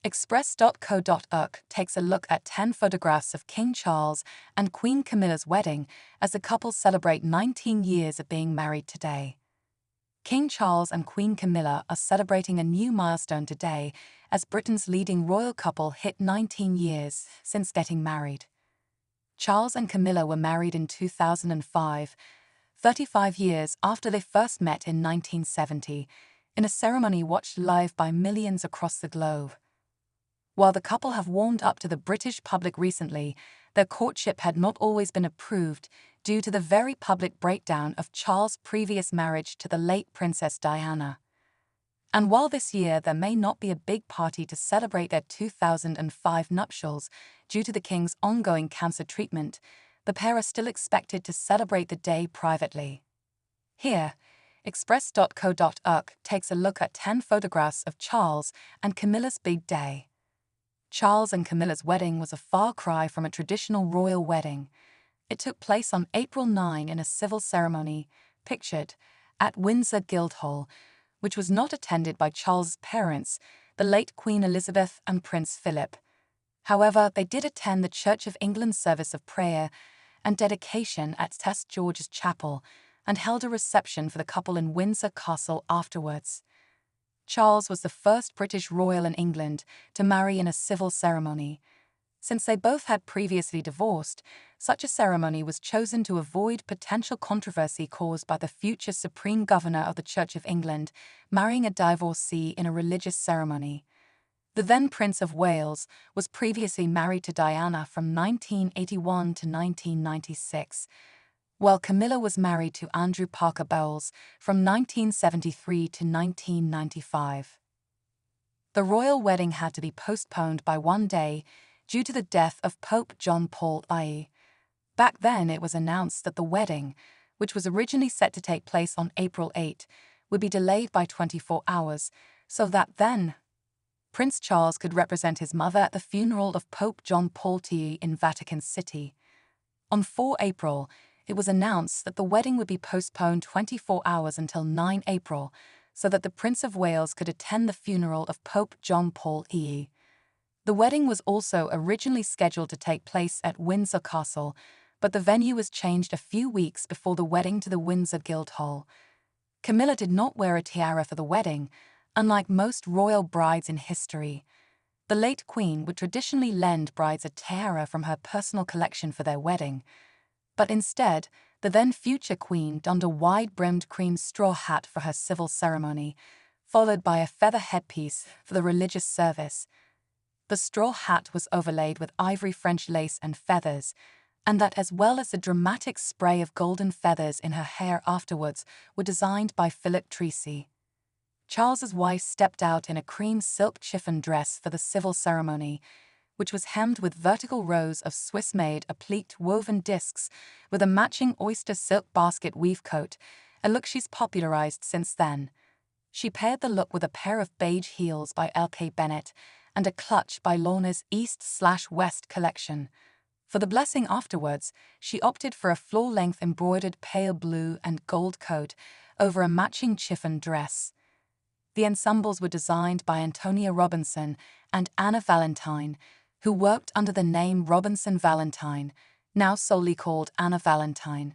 Express.co.uk takes a look at 10 photographs of King Charles and Queen Camilla's wedding as the couple celebrate 19 years of being married today. King Charles and Queen Camilla are celebrating a new milestone today as Britain's leading royal couple hit 19 years since getting married. Charles and Camilla were married in 2005, 35 years after they first met in 1970, in a ceremony watched live by millions across the globe. While the couple have warmed up to the British public recently, their courtship had not always been approved due to the very public breakdown of Charles' previous marriage to the late Princess Diana. And while this year there may not be a big party to celebrate their 2005 nuptials due to the King's ongoing cancer treatment, the pair are still expected to celebrate the day privately. Here, Express.co.uk takes a look at 10 photographs of Charles and Camilla's big day. Charles and Camilla's wedding was a far cry from a traditional royal wedding. It took place on April 9 in a civil ceremony, pictured at Windsor Guildhall, which was not attended by Charles's parents, the late Queen Elizabeth and Prince Philip. However, they did attend the Church of England service of prayer and dedication at St. George's Chapel and held a reception for the couple in Windsor Castle afterwards. Charles was the first British royal in England to marry in a civil ceremony. Since they both had previously divorced, such a ceremony was chosen to avoid potential controversy caused by the future Supreme Governor of the Church of England marrying a divorcee in a religious ceremony. The then Prince of Wales was previously married to Diana from 1981 to 1996, while Camilla was married to Andrew Parker Bowles from 1973 to 1995. The royal wedding had to be postponed by one day due to the death of Pope John Paul II. Back then it was announced that the wedding, which was originally set to take place on April 8, would be delayed by 24 hours, so that then Prince Charles could represent his mother at the funeral of Pope John Paul II in Vatican City. On 4 April, it was announced that the wedding would be postponed 24 hours until 9 April, so that the Prince of Wales could attend the funeral of Pope John Paul II. The wedding was also originally scheduled to take place at Windsor Castle, but the venue was changed a few weeks before the wedding to the Windsor Guildhall. Camilla did not wear a tiara for the wedding, unlike most royal brides in history. The late Queen would traditionally lend brides a tiara from her personal collection for their wedding, but instead, the then-future Queen donned a wide-brimmed cream straw hat for her civil ceremony, followed by a feather headpiece for the religious service. The straw hat was overlaid with ivory French lace and feathers, and that, as well as the dramatic spray of golden feathers in her hair afterwards, were designed by Philip Treacy. Charles's wife stepped out in a cream silk chiffon dress for the civil ceremony, which was hemmed with vertical rows of Swiss-made appliqued woven discs with a matching oyster silk basket weave coat, a look she's popularized since then. She paired the look with a pair of beige heels by L.K. Bennett and a clutch by Lorna's East/West collection. For the blessing afterwards, she opted for a floor-length embroidered pale blue and gold coat over a matching chiffon dress. The ensembles were designed by Antonia Robinson and Anna Valentine, who worked under the name Robinson Valentine, now solely called Anna Valentine.